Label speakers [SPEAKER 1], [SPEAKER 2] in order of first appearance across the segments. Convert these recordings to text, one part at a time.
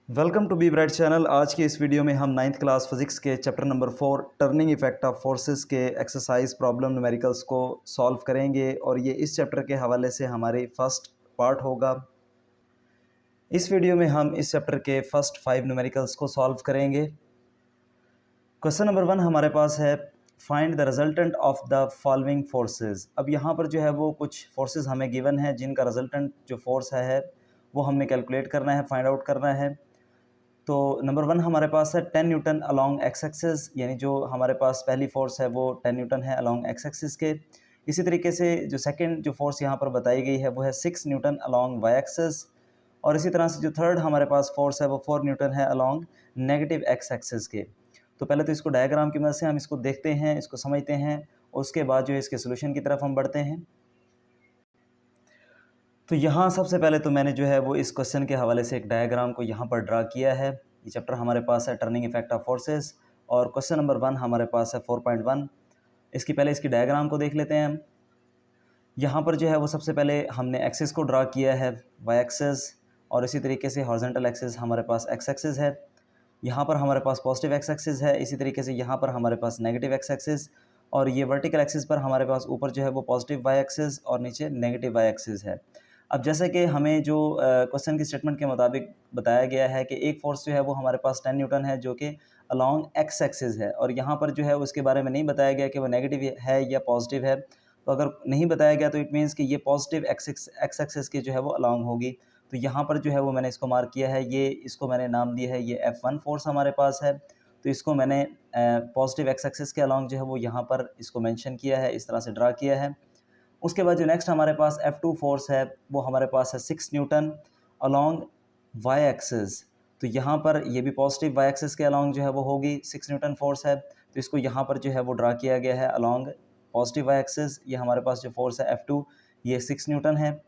[SPEAKER 1] Welcome to be bright channel. आज की इस वीडियो में हम नाइन्थ क्लास फिज़िक्स के chapter number 4 turning effect of forces के एक्सरसाइज प्रॉब्लम न्यूमेरिकल्स को सॉल्व करेंगे और ये इस चैप्टर के हवाले से हमारी फर्स्ट पार्ट होगा। इस वीडियो में हम इस चैप्टर के फर्स्ट 5 न्यूमेरिकल्स को सॉल्व करेंगे। क्वेश्चन नंबर 1 हमारे पास है, find the resultant of the following forces. अब यहाँ पर जो है वो कुछ फोर्सेस हमें गिवन है जिनका रिजल्टेंट जो फोर्स है वो हमने कैलकुलेट करना है, फाइंड आउट करना है। तो नंबर 1 हमारे पास है 10 न्यूटन अलॉन्ग एक्स एक्सिस, यानी जो हमारे पास पहली फोर्स है वो 10 न्यूटन है अलॉन्ग एक्स एक्सिस के। इसी तरीके से जो सेकंड जो फोर्स यहाँ पर बताई गई है वो है 6 न्यूटन अलॉन्ग वाई एक्सिस, और इसी तरह से जो थर्ड हमारे पास फोर्स है वो 4 न्यूटन है अलॉन्ग नेगेटिव एक्स एक्सिस के। तो पहले तो इसको डायग्राम की मदद से हम इसको देखते हैं, इसको समझते हैं, उसके बाद जो है इसके सोल्यूशन की तरफ हम बढ़ते हैं। तो यहाँ सबसे पहले तो मैंने जो है वो इस क्वेश्चन के हवाले से एक डायग्राम को यहाँ पर ड्रा किया है। ये चैप्टर हमारे पास है टर्निंग इफेक्ट ऑफ फोर्सेस और क्वेश्चन नंबर 1 हमारे पास है 4.1। इसकी पहले इसकी डायग्राम को देख लेते हैं हम। यहाँ पर जो है वो सबसे पहले हमने एक्सिस को ड्रा किया है, वाई एक्सिस, और इसी तरीके से हॉरिजॉन्टल एक्सिस हमारे पास एक्स एक्सिस है। यहाँ पर हमारे पास पॉजिटिव एक्स एक्सिस है, इसी तरीके से यहाँ पर हमारे पास नेगेटिव एक्स एक्सिस, और ये वर्टिकल एक्सिस पर हमारे पास ऊपर जो है वो पॉजिटिव वाई एक्सिस और नीचे नेगेटिव वाई एक्सिस है। अब जैसे कि हमें जो क्वेश्चन की स्टेटमेंट के मुताबिक बताया गया है कि एक फोर्स जो है वो हमारे पास 10 न्यूटन है जो कि अलॉन्ग एक्स एक्सिस है, और यहाँ पर जो है उसके बारे में नहीं बताया गया कि वो नेगेटिव है या पॉजिटिव है। तो अगर नहीं बताया गया तो इट मीन्स कि ये पॉजिटिव एक्स एक्सिस की जो है वो अलॉन्ग होगी। तो यहाँ पर जो है वो मैंने इसको मार्क किया है, ये इसको मैंने नाम दिया है, ये F1 फोर्स हमारे पास है। तो इसको मैंने पॉजिटिव एक्स एक्सिस के अलॉन्ग जो है वो यहाँ पर इसको मेंशन किया है, इस तरह से ड्रा किया है। उसके बाद जो नेक्स्ट हमारे पास F2 फोर्स है वो हमारे पास है 6 न्यूटन अलॉन्ग वाई एक्सिस। तो यहाँ पर ये भी पॉजिटिव वाई एक्सिस के अलॉन्ग जो है वो होगी, 6 न्यूटन फोर्स है। तो इसको यहाँ पर जो है वो ड्रा किया गया है अलॉन्ग पॉजिटिव वाई एक्सिस। ये हमारे पास जो फोर्स है F2, ये 6 न्यूटन है।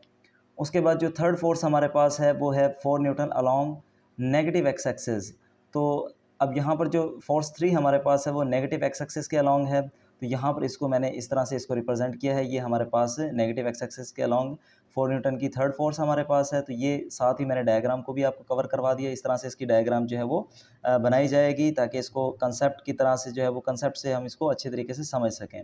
[SPEAKER 1] उसके बाद जो थर्ड फोर्स हमारे पास है वो है 4 Newton along negative x axis. तो अब यहाँ पर जो फोर्स 3 हमारे पास है वो नेगेटिव एक्स एक्सिस के अलॉन्ग है। तो यहाँ पर इसको मैंने इस तरह से इसको रिप्रेजेंट किया है, ये हमारे पास नेगेटिव एक्स एक्सिस के अलॉन्ग 4 न्यूटन की थर्ड फोर्स हमारे पास है। तो ये साथ ही मैंने डायग्राम को भी आपको कवर करवा दिया, इस तरह से इसकी डायग्राम जो है वो बनाई जाएगी ताकि इसको कंसेप्ट की तरह से जो है वो कंसेप्ट से हम इसको अच्छे तरीके से समझ सकें।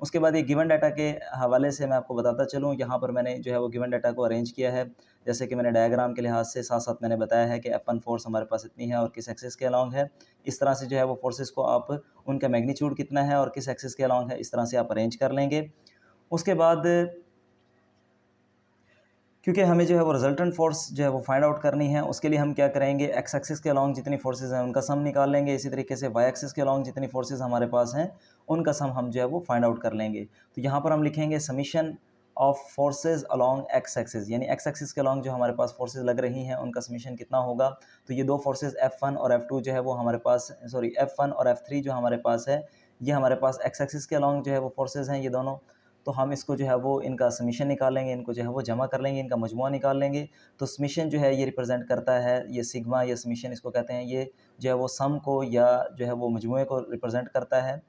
[SPEAKER 1] उसके बाद ये गिवन डाटा के हवाले से मैं आपको बताता चलूँ, यहाँ पर मैंने जो है वो गिवन डाटा को अरेंज किया है। जैसे कि मैंने डायग्राम के लिहाज से साथ साथ मैंने बताया है कि F1 फोर्स हमारे पास इतनी है और किस एक्सिस के अलॉन्ग है। इस तरह से जो है वो फोर्सेस को आप उनका मैग्नीट्यूड कितना है और किस एक्सिस के अलॉन्ग है, इस तरह से आप अरेंज कर लेंगे। उसके बाद क्योंकि हमें जो है वो रिजल्टेंट फोर्स जो है वो फाइंड आउट करनी है, उसके लिए हम क्या करेंगे, एक्स एक्सिस के अलॉन्ग जितनी फोर्सेस हैं उनका सम निकाल लेंगे। इसी तरीके से वाई एक्सिस के अलॉन्ग जितनी फोर्सेस हमारे पास हैं उनका सम हम जो है वो फाइंड आउट कर लेंगे। तो यहाँ पर हम लिखेंगे summation of forces along x axis, यानी एक्स एक्सिस के अलॉन्ग जो हमारे पास फोर्सेज लग रही हैं उनका समीशन कितना होगा। तो ये दो फोर्सेज F1 और F2 जो है वो हमारे पास, सॉरी F1 और F3 जो हमारे पास है, ये हमारे पास एक्स एक्सिस के अलॉन्ग जो है वो फोर्सेज हैं ये दोनों। तो हम इसको जो है वो इनका समीशन निकालेंगे, इनको जो है वो जमा कर लेंगे, इनका मजमुआ निकाल लेंगे। तो समीशन जो है ये रिप्रेजेंट करता है, ये सिग्मा या समीशन इसको कहते हैं, ये जो है वो सम को या जो है वो मजमुए को रिप्रेजेंट करता है।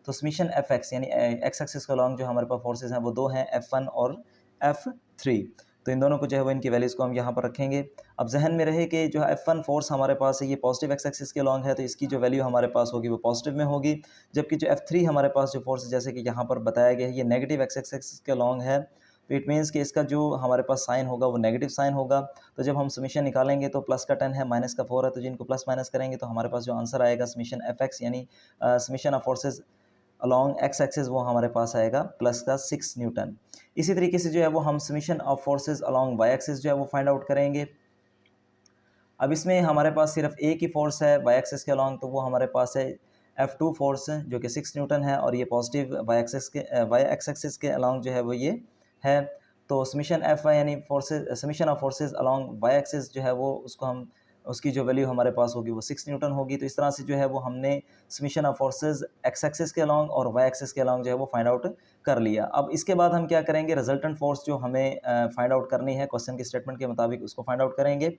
[SPEAKER 1] तो समीशन एफ एक्स यानी एक्स एक्सिस के अलॉन्ग जो हमारे पास फोर्सेज हैं वो दो हैं, F1 और F3। तो इन दोनों को जो है वो इनकी वैल्यूज़ को हम यहाँ पर रखेंगे। अब जहन में रहे कि जो F1 फोर्स हमारे पास है ये पॉजिटिव एक्स एक्सिस के अलॉन्ग है, तो इसकी जो वैल्यू हमारे पास होगी वो पॉजिटिव में होगी। जबकि जो F3 हमारे पास जो फोर्स जैसे कि यहाँ पर बताया गया है ये नेगेटिव एक्स एक्सिस के अलॉन्ग है। तो इट मीन्स कि इसका जो हमारे पास साइन होगा वो नेगेटिव साइन होगा। तो जब हम समीशन निकालेंगे तो प्लस का 10 है, माइनस का 4 है, तो जिनको प्लस माइनस करेंगे तो हमारे पास जो आंसर आएगा समीशन एफ एक्स यानी summation of forces along x axis वो हमारे पास आएगा प्लस का 6 न्यूटन। इसी तरीके से जो है वो हम summation of forces along y axis जो है वो फाइंड आउट करेंगे। अब इसमें हमारे पास सिर्फ एक ही फोर्स है वाई एक्सिस के अलॉन्ग, तो वो हमारे पास है F2 फोर्स जो कि 6 न्यूटन है, और ये पॉजिटिव वाई एक्स एक्सिस के अलॉन्ग जो है वो ये है। तो समीशन एफ वाई यानी forces summation of forces along y axis जो है वो उसको हम उसकी जो वैल्यू हमारे पास होगी वो 6 न्यूटन होगी। तो इस तरह से जो है वो हमने summation of forces x axis के अलॉन्ग और वाई एक्सिस के अलॉन्ग जो है वो फाइंड आउट कर लिया। अब इसके बाद हम क्या करेंगे, रिजल्टेंट फोर्स जो हमें फाइंड आउट करनी है क्वेश्चन की स्टेटमेंट के मुताबिक उसको फाइंड आउट करेंगे।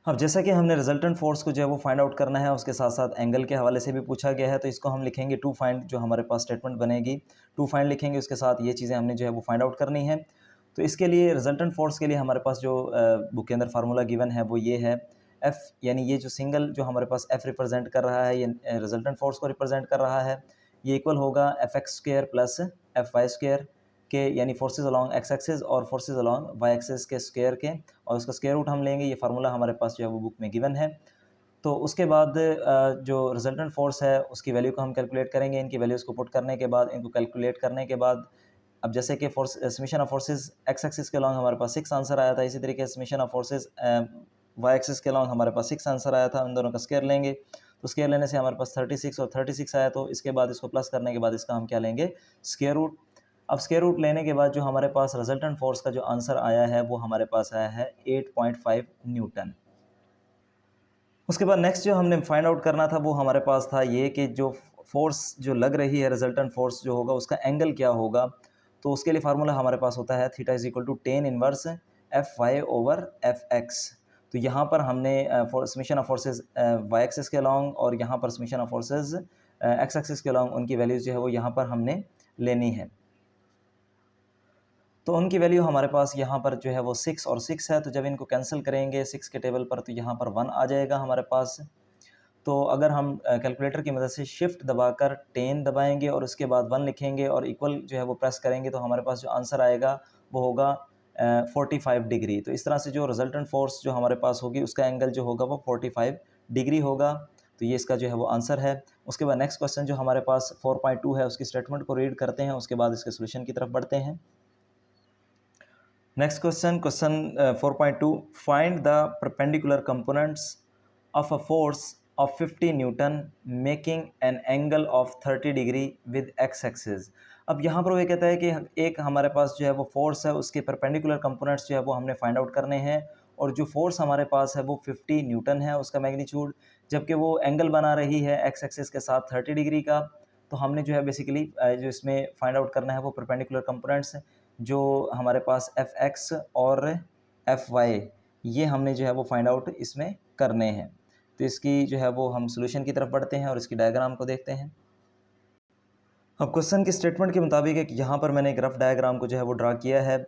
[SPEAKER 1] अब जैसा कि हमने रिजल्टेंट फोर्स को जो है वो फाइंड आउट करना है, उसके साथ साथ एंगल के हवाले से भी पूछा गया है, तो इसको हम लिखेंगे टू फाइंड, जो हमारे पास स्टेटमेंट बनेगी टू फाइंड लिखेंगे, उसके साथ ये चीज़ें हमने जो है वो फाइंड आउट करनी है। तो इसके लिए रिजल्टेंट फोर्स के लिए हमारे पास जो बुक के अंदर फार्मूला गिवन है वो ये है, एफ़ यानी ये जो सिंगल जो हमारे पास एफ़ रिप्रेजेंट कर रहा है, ये रिजल्टेंट फोर्स को रिप्रेजेंट कर रहा है, ये इक्वल होगा F x square plus F y square के, यानी फोर्सेज अलॉन्ग एक्स एक्सिस और फोर्सेज अलॉन्ग वाई एक्सिस के स्क्वायर के, और उसका स्क्वायर रूट हम लेंगे। ये फार्मूला हमारे पास जो है वो बुक में गिवन है। तो उसके बाद जो रिजल्टेंट फोर्स है उसकी वैल्यू को हम कैलकुलेट करेंगे। इनकी वैल्यूज़ को पुट करने के बाद, इनको कैलकुलेट करने के बाद, अब जैसे कि force summation of forces x axis के अलॉन्ग हमारे पास 6 आंसर आया था, इसी तरीके से summation of forces y axis के अलॉन्ग हमारे पास 6 आंसर आया था। उन दोनों का स्क्वायर लेंगे, तो स्क्वायर लेने से हमारे पास 36 और 36 आया। तो इसके बाद इसको प्लस करने के बाद इसका हम क्या लेंगे, स्क्वायर रूट। अब स्क्वायर रूट लेने के बाद जो हमारे पास रिजल्टेंट फोर्स का जो आंसर आया है वो हमारे पास आया है 8.5 न्यूटन। उसके बाद नेक्स्ट जो हमने फाइंड आउट करना था वो हमारे पास था ये कि जो फोर्स जो लग रही है, रिजल्टेंट फोर्स जो होगा उसका एंगल क्या होगा। तो उसके लिए फार्मूला हमारे पास होता है theta is equal to tan inverse F y over F x. तो यहाँ पर हमने summation of forces y axis के अलॉन्ग और यहाँ पर summation of forces x axis के अलॉन्ग उनकी वैल्यूज़ जो है वो यहाँ पर हमने लेनी है। तो उनकी वैल्यू हमारे पास यहाँ पर जो है वो 6 और 6 है। तो जब इनको कैंसिल करेंगे 6 के टेबल पर तो यहाँ पर 1 आ जाएगा हमारे पास। तो अगर हम कैलकुलेटर की मदद से शिफ्ट दबाकर 10 दबाएंगे और उसके बाद 1 लिखेंगे और इक्वल जो है वो प्रेस करेंगे तो हमारे पास जो आंसर आएगा वो होगा 45 डिग्री। तो इस तरह से जो रिजल्टेंट फोर्स जो हमारे पास होगी उसका एंगल जो होगा वो 45 डिग्री होगा। तो ये इसका जो है वो आंसर है। उसके बाद नेक्स्ट क्वेश्चन जो हमारे पास 4.2 है उसकी स्टेटमेंट को रीड करते हैं, उसके बाद इसके सोल्यूशन की तरफ बढ़ते हैं। Next question, question 4.2. Find the perpendicular components of a force of 50 Newton making an angle of 30 degree with x axis. अब यहाँ पर वो ये कहता है कि एक हमारे पास जो है वो फोर्स है, उसके परपेंडिकुलर कंपोनेंट्स जो है वो हमने फाइंड आउट करने हैं, और जो फोर्स हमारे पास है वो 50 न्यूटन है उसका मैग्नीट्यूड, जबकि वो एंगल बना रही है एक्स एक्सिस के साथ 30 डिग्री का। तो हमने जो है बेसिकली जो इसमें फाइंड आउट करना है वो परपेंडिकुलर कंपोनेंट्स जो हमारे पास एफ एक्स और एफ वाई, ये हमने जो है वो फाइंड आउट इसमें करने हैं। तो इसकी जो है वो हम सोल्यूशन की तरफ बढ़ते हैं और इसकी डायग्राम को देखते हैं। अब क्वेश्चन की स्टेटमेंट के मुताबिक एक यहाँ पर मैंने एक रफ डायग्राम को जो है वो ड्रा किया है।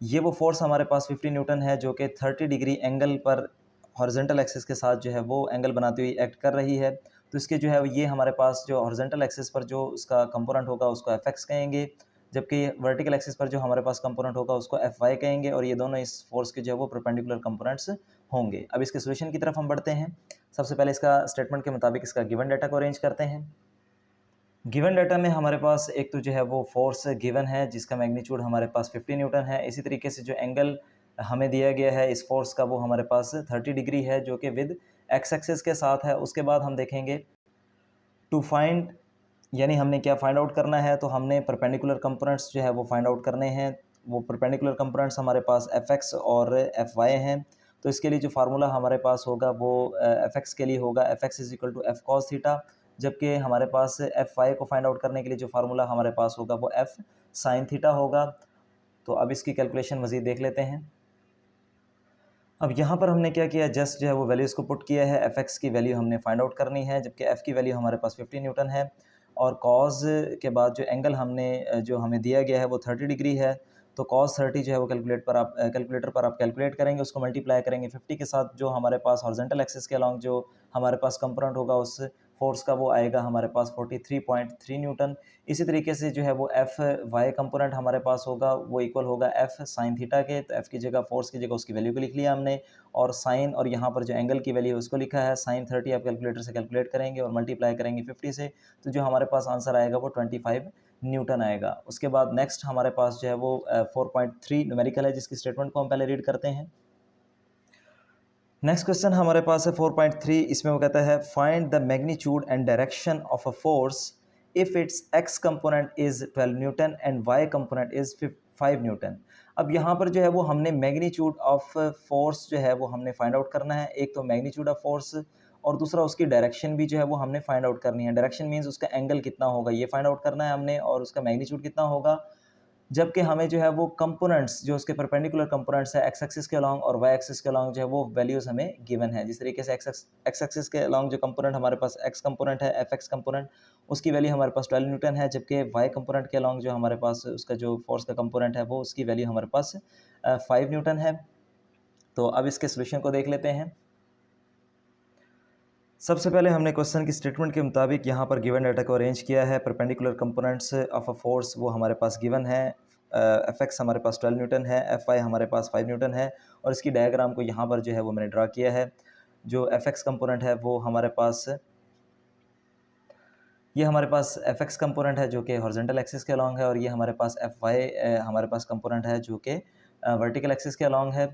[SPEAKER 1] ये वो फोर्स हमारे पास 50 न्यूटन है जो कि 30 डिग्री एंगल पर हॉरिजॉन्टल एक्सिस के साथ जो है वो एंगल बनाती हुई एक्ट कर रही है। तो इसके जो है ये हमारे पास जो हॉरिजॉन्टल एक्सिस पर जो उसका कंपोनेंट होगा उसको एफ एक्स कहेंगे, जबकि वर्टिकल एक्सिस पर जो हमारे पास कंपोनेंट होगा उसको एफ वाई कहेंगे, और ये दोनों इस फोर्स के जो है वो परपेंडिकुलर कंपोनेंट्स होंगे। अब इसके सोल्यूशन की तरफ हम बढ़ते हैं। सबसे पहले इसका स्टेटमेंट के मुताबिक इसका गिवन डाटा को अरेंज करते हैं। गिवन डाटा में हमारे पास एक तो जो है वो फोर्स गिवन है जिसका मैग्नीट्यूड हमारे पास 50 न्यूटन है। इसी तरीके से जो एंगल हमें दिया गया है इस फोर्स का वो हमारे पास 30 डिग्री है जो कि विद एक्स एक्सिस के साथ है। उसके बाद हम देखेंगे टू फाइंड, यानी हमने क्या फाइंड आउट करना है, तो हमने परपेंडिकुलर कंपोनेंट्स जो है वो फाइंड आउट करने हैं। वो परपेंडिकुलर कंपोनेंट्स हमारे पास एफ एक्स और एफ वाई हैं। तो इसके लिए जो फार्मूला हमारे पास होगा वो एफ एक्स के लिए होगा F x is equal to F cos theta, जबकि हमारे पास एफ वाई को फाइंड आउट करने के लिए जो फार्मूला हमारे पास होगा वो एफ साइन थीटा होगा। तो अब इसकी कैलकुलेशन मज़ीद देख लेते हैं। अब यहाँ पर हमने क्या किया, जस्ट जो है वो वैल्यूज़ को पुट किया है। एफ एक्स की वैल्यू हमने फाइंड आउट करनी है, जबकि एफ़ की वैल्यू हमारे पास 50 न्यूटन है, और कॉज के बाद जो एंगल हमने जो हमें दिया गया है वो 30 डिग्री है। तो कॉस 30 जो है वो कैलकुलेटर पर आप कैलकुलेट करेंगे, उसको मल्टीप्लाई करेंगे 50 के साथ, जो हमारे पास हॉरिजॉन्टल एक्सिस के अलॉन्ग जो हमारे पास कंपोनेंट होगा उस फोर्स का वो आएगा हमारे पास 43.3 न्यूटन। इसी तरीके से जो है वो एफ वाई कंपोनेंट हमारे पास होगा वो इक्वल होगा एफ साइन थीटा के। तो एफ की जगह फोर्स की जगह उसकी वैल्यू को लिख लिया हमने, और साइन और यहाँ पर जो एंगल की वैल्यू है उसको लिखा है साइन 30। आप कैलकुलेटर से कैलकुलेट करेंगे और मल्टीप्लाई करेंगे 50 से, तो जो हमारे पास आंसर आएगा वो 25 न्यूटन आएगा। उसके बाद नेक्स्ट हमारे पास जो है वो 4.3 न्यूमेरिकल है जिसकी स्टेटमेंट को हम पहले रीड करते हैं। नेक्स्ट क्वेश्चन हमारे पास है 4.3। इसमें वो कहता है find the magnitude and direction of a force if its x component is 12 newton and y component is 5 newton. अब यहाँ पर जो है वो हमने मैग्नीट्यूड ऑफ फोर्स जो है वो हमने फाइंड आउट करना है। एक तो मैग्नीट्यूड ऑफ फोर्स और दूसरा उसकी डायरेक्शन भी जो है वो हमने फाइंड आउट करनी है। डायरेक्शन मीन्स उसका एंगल कितना होगा ये फाइंड आउट करना है हमने, और उसका मैग्नीट्यूड कितना होगा जबकि हमें जो है वो कंपोनेंट्स जो उसके परपेंडिकुलर कंपोनेंट्स है एक्स एक्सिस के अलॉन्ग और वाई एक्सिस के अलॉन्ग जो है वो वैल्यूज़ हमें गिवन है। जिस तरीके से एक्स एक्सिस के अलॉन्ग जो कंपोनेंट हमारे पास एक्स कंपोनेंट है एफ एक्स कंपोनेंट, उसकी वैल्यू हमारे पास 12 न्यूटन है, जबकि वाई कंपोनेंट के अलॉन्ग जो हमारे पास उसका जो फोर्स का कंपोनेंट है वो उसकी वैल्यू हमारे पास 5 न्यूटन है। तो अब इसके सोल्यूशन को देख लेते हैं। सबसे पहले हमने क्वेश्चन की स्टेटमेंट के मुताबिक यहाँ पर गिवन डाटा को अरेंज किया है। Perpendicular components of a force वो हमारे पास गिवन है। एफ एक्स हमारे पास 12 न्यूटन है, एफ वाई हमारे पास 5 न्यूटन है और इसकी डायग्राम को यहाँ पर जो है वो मैंने ड्रा किया है। जो एफ एक्स कंपोनेंट है वो हमारे पास ये हमारे पास एफ एक्स कंपोनेंट है जो कि हॉरिजॉन्टल एक्सिस के अलॉन्ग है और ये हमारे पास एफ वाई हमारे पास कंपोनेंट है जो कि वर्टिकल एक्सिस के अलॉन्ग है।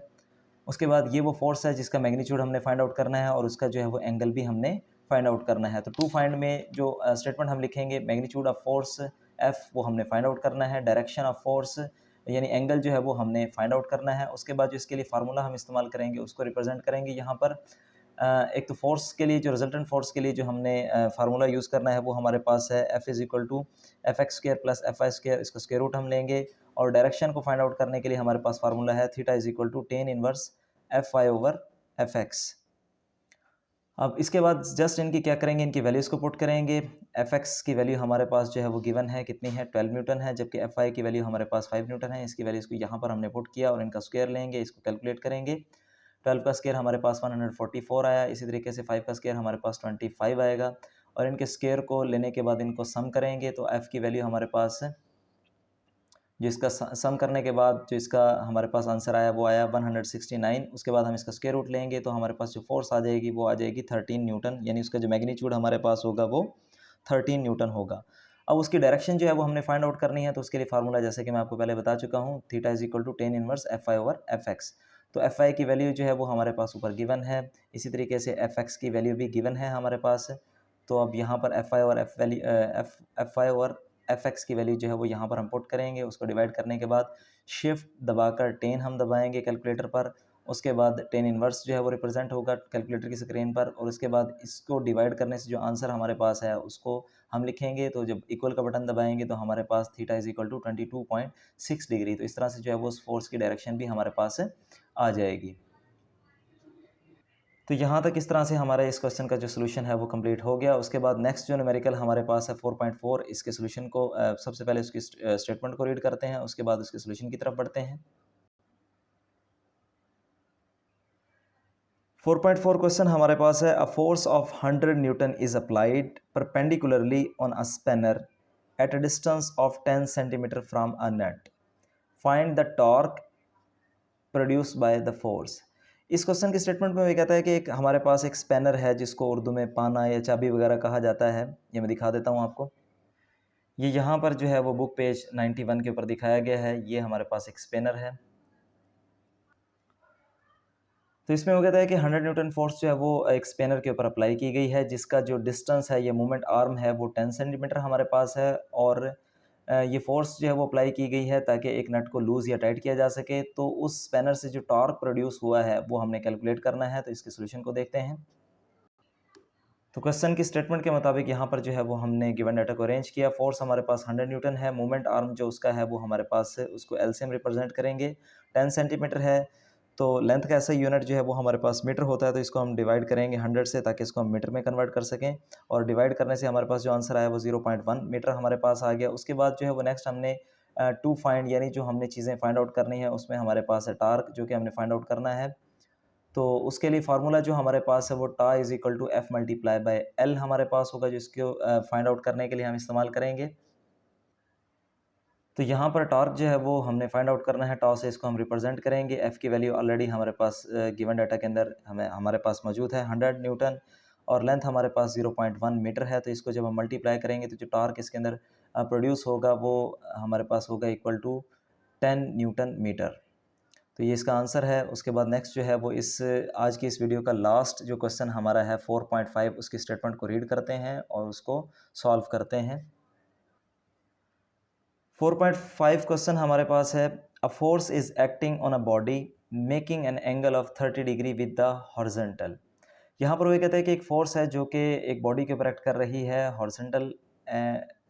[SPEAKER 1] उसके बाद ये वो फोर्स है जिसका मैग्नीट्यूड हमने फाइंड आउट करना है और उसका जो है वो एंगल भी हमने फाइंड आउट करना है। तो टू फाइंड में जो स्टेटमेंट हम लिखेंगे, मैग्नीट्यूड ऑफ फोर्स एफ वो हमने फाइंड आउट करना है, डायरेक्शन ऑफ फोर्स यानी एंगल जो है वो हमने फाइंड आउट करना है। उसके बाद जो इसके लिए फार्मूला हम इस्तेमाल करेंगे उसको रिप्रेजेंट करेंगे यहाँ पर। एक तो फोर्स के लिए जो रिजल्टेंट फोर्स के लिए जो हमने फार्मूला यूज़ करना है वो हमारे पास है F is equal to F x square plus F y square, इसका स्क्र रूट हम लेंगे। और डायरेक्शन को फाइंड आउट करने के लिए हमारे पास फार्मूला है theta is equal to tan inverse F y over F x. अब इसके बाद जस्ट इनकी क्या करेंगे, इनकी वैल्यूज़ को पुट करेंगे। एफ एक्स की वैल्यू हमारे पास जो है वो गिवन है, कितनी है 12 न्यूटन है, जबकि एफ आई की वैल्यू हमारे पास 5 न्यूटन है। इसकी वैल्यूज़ को यहाँ पर हमने पुट किया और इनका स्क्वायर लेंगे, इसको कैलकुलेट करेंगे। 12 का स्क्वायर हमारे पास 144 आया, इसी तरीके से 5 का स्क्वायर हमारे पास 25 आएगा और इनके स्क्वायर को लेने के बाद इनको सम करेंगे तो एफ़ की वैल्यू हमारे पास जो इसका सम करने के बाद जो इसका हमारे पास आंसर आया वो आया 169। उसके बाद हम इसका स्क्वायर रूट लेंगे तो हमारे पास जो फोर्स आ जाएगी वो आ जाएगी 13 न्यूटन, यानी उसका जो मैग्नीट्यूड हमारे पास होगा वो 13 न्यूटन होगा। अब उसकी डायरेक्शन जो है वो हमने फाइंड आउट करनी है, तो उसके लिए फार्मूला जैसे कि मैं आपको पहले बता चुका हूँ, theta is equal to tan inverse F y over F x. तो एफ आई की वैल्यू जो है वो हमारे पास ऊपर गिवन है, इसी तरीके से एफ एक्स की वैल्यू भी गिवन है हमारे पास। तो अब यहाँ पर एफ आई और एफ वैल्यू एफ आई और एफ एक्स की वैल्यू जो है वो यहाँ पर हम पुट करेंगे। उसको डिवाइड करने के बाद शिफ्ट दबाकर 10 हम दबाएंगे कैलकुलेटर पर। उसके बाद 10 इनवर्स जो है वो रिप्रेजेंट होगा कैलकुलेटर की स्क्रीन पर और उसके बाद इसको डिवाइड करने से जो आंसर हमारे पास है उसको हम लिखेंगे। तो जब इक्वल का बटन दबाएंगे तो हमारे पास theta is equal to 22.6 degree. तो इस तरह से जो है वो उस फोर्स की डायरेक्शन भी हमारे पास आ जाएगी। तो यहाँ तक इस तरह से हमारा इस क्वेश्चन का जो सोल्यूशन है वो कंप्लीट हो गया। उसके बाद नेक्स्ट जो न्यूमेरिकल हमारे पास है 4.4, इसके सोल्यूशन को सबसे पहले उसकी स्टेटमेंट को रीड करते हैं, उसके बाद उसके सोल्यूशन की तरफ बढ़ते हैं। 4.4 क्वेश्चन हमारे पास है, a force of 100 Newton is applied perpendicularly on a spanner at a distance of 10 centimetre from a net, find the torque produce by the force. इस क्वेश्चन की स्टेटमेंट में ये कहता है कि एक हमारे पास एक स्पैनर है जिसको उर्दू में पाना या चाबी वगैरह कहा जाता है। ये मैं दिखा देता हूँ आपको। ये यहाँ पर जो है वो बुक पेज 91 के ऊपर दिखाया गया है। ये हमारे पास एक स्पैनर है। तो इसमें वो कहता है कि 100 न्यूटन फोर्स जो है वो एक स्पैनर के ऊपर अप्लाई की गई है, जिसका जो डिस्टेंस है, ये मूवमेंट आर्म है, वो 10 सेंटीमीटर हमारे पास है और ये फोर्स जो है वो अप्लाई की गई है ताकि एक नट को लूज़ या टाइट किया जा सके। तो उस स्पैनर से जो टॉर्क प्रोड्यूस हुआ है वो हमने कैलकुलेट करना है। तो इसके सोल्यूशन को देखते हैं। तो क्वेश्चन की स्टेटमेंट के मुताबिक यहाँ पर जो है वो हमने गिवन डाटा को अरेंज किया। फोर्स हमारे पास 100 न्यूटन है, मूवमेंट आर्म जो उसका है वो हमारे पास है, उसको एलसीएम रिप्रेजेंट करेंगे, 10 सेंटीमीटर है। तो लेंथ का ऐसा यूनिट जो है वो हमारे पास मीटर होता है, तो इसको हम डिवाइड करेंगे 100 से ताकि इसको हम मीटर में कन्वर्ट कर सकें। और डिवाइड करने से हमारे पास जो आंसर आया वो 0.1 मीटर हमारे पास आ गया। उसके बाद जो है वो नेक्स्ट हमने टू फाइंड, यानी जो हमने चीज़ें फाइंड आउट करनी है उसमें हमारे पास है टार्क जो कि हमने फाइंड आउट करना है। तो उसके लिए फार्मूला जो हमारे पास है वो टा is equal to F multiply by l हमारे पास होगा, जिसको फाइंड आउट करने के लिए हम इस्तेमाल करेंगे। तो यहाँ पर टॉर्क जो है वो हमने फाइंड आउट करना है, टॉ से इसको हम रिप्रेजेंट करेंगे। एफ़ की वैल्यू ऑलरेडी हमारे पास गिवन डाटा के अंदर हमारे पास मौजूद है 100 न्यूटन और लेंथ हमारे पास 0.1 मीटर है। तो इसको जब हम मल्टीप्लाई करेंगे तो जो टॉर्क इसके अंदर प्रोड्यूस होगा वो हमारे पास होगा इक्वल टू 10 न्यूटन मीटर। तो ये इसका आंसर है। उसके बाद नेक्स्ट जो है वो इस आज की इस वीडियो का लास्ट जो क्वेश्चन हमारा है 4.5, उसकी स्टेटमेंट को रीड करते हैं और उसको सॉल्व करते हैं। 4.5 क्वेश्चन हमारे पास है, a force is acting on a body making an angle of 30 degree with the horizontal. यहाँ पर वो ये कहते हैं कि एक फोर्स है जो कि एक बॉडी के ऊपर एक्ट कर रही है हॉरिजॉन्टल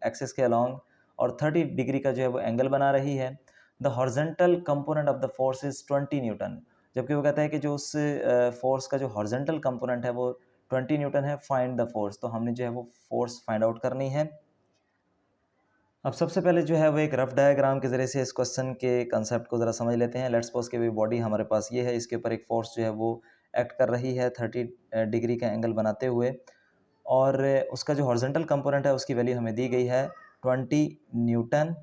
[SPEAKER 1] एक्सिस के अलॉन्ग और 30 डिग्री का जो है वो एंगल बना रही है। The horizontal component of the force is 20 Newton, जबकि वो कहता है कि जो उस फोर्स का जो हॉरिजॉन्टल कंपोनेंट है वो 20 न्यूटन है। फाइंड द फोर्स, तो हमने जो है वो फोर्स फाइंड आउट करनी है। अब सबसे पहले जो है वो एक रफ डायग्राम के ज़रिए से इस क्वेश्चन के कंसेप्ट को ज़रा समझ लेते हैं। लेट्स सपोज कि भी बॉडी हमारे पास ये है, इसके ऊपर एक फोर्स जो है वो एक्ट कर रही है 30 डिग्री का एंगल बनाते हुए, और उसका जो हॉरिजॉन्टल कंपोनेंट है उसकी वैल्यू हमें दी गई है 20 न्यूटन।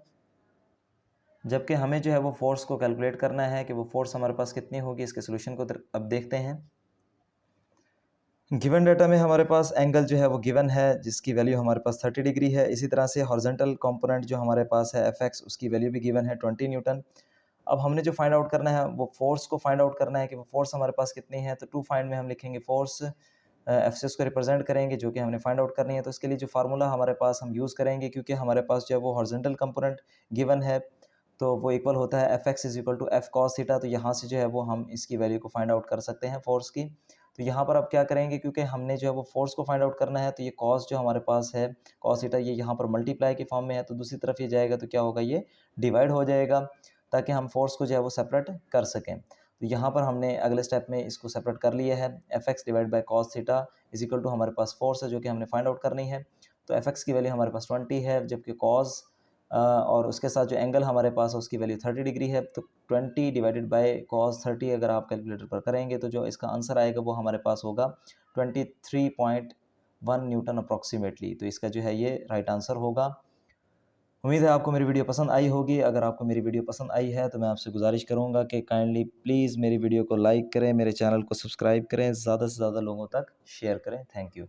[SPEAKER 1] जबकि हमें जो है वो फोर्स को कैलकुलेट करना है कि वो फोर्स हमारे पास कितनी होगी। इसके सोल्यूशन को अब देखते हैं। गिवन डाटा में हमारे पास एंगल जो है वो गिवन है, जिसकी वैल्यू हमारे पास 30 डिग्री है। इसी तरह से हॉरिजॉन्टल कंपोनेंट जो हमारे पास है एफ एक्स, उसकी वैल्यू भी गिवन है 20 न्यूटन। अब हमने जो फाइंड आउट करना है वो फोर्स को फाइंड आउट करना है कि वो फोर्स हमारे पास कितनी है। तो टू फाइंड में हम लिखेंगे फोर्स, एफ से उसको रिप्रेजेंट करेंगे जो कि हमने फाइंड आउट करनी है। तो इसके लिए जो फार्मूला हमारे पास हम यूज़ करेंगे, क्योंकि हमारे पास जो है वो हॉरिजॉन्टल कंपोनेंट गिवन है, तो वो इक्वल होता है F x is equal to F cos theta. तो यहाँ से जो है वो हम इसकी वैल्यू को फाइंड आउट कर सकते हैं फोर्स की। तो यहाँ पर अब क्या करेंगे, क्योंकि हमने जो है वो फोर्स को फाइंड आउट करना है, तो ये कॉस जो हमारे पास है कॉस थीटा, ये यहाँ पर मल्टीप्लाई के फॉर्म में है, तो दूसरी तरफ ये जाएगा तो क्या होगा, ये डिवाइड हो जाएगा, ताकि हम फोर्स को जो है वो सेपरेट कर सकें। तो यहाँ पर हमने अगले स्टेप में इसको सेपरेट कर लिया है। F x divide by cos theta is equal to हमारे पास फोर्स है जो कि हमने फाइंड आउट करनी है। तो एफ एक्स की वैल्यू हमारे पास 20 है, जबकि कॉस और उसके साथ जो एंगल हमारे पास है उसकी वैल्यू 30 डिग्री है। तो 20 डिवाइडेड बाय कॉस 30 अगर आप कैलकुलेटर पर करेंगे तो जो इसका आंसर आएगा वो हमारे पास होगा 23.1 न्यूटन अप्रॉक्सीमेटली। तो इसका जो है ये राइट आंसर होगा। उम्मीद है आपको मेरी वीडियो पसंद आई होगी। अगर आपको मेरी वीडियो पसंद आई है तो मैं आपसे गुजारिश करूंगा कि काइंडली प्लीज़ मेरी वीडियो को लाइक करें, मेरे चैनल को सब्सक्राइब करें, ज़्यादा से ज़्यादा लोगों तक शेयर करें। Thank you.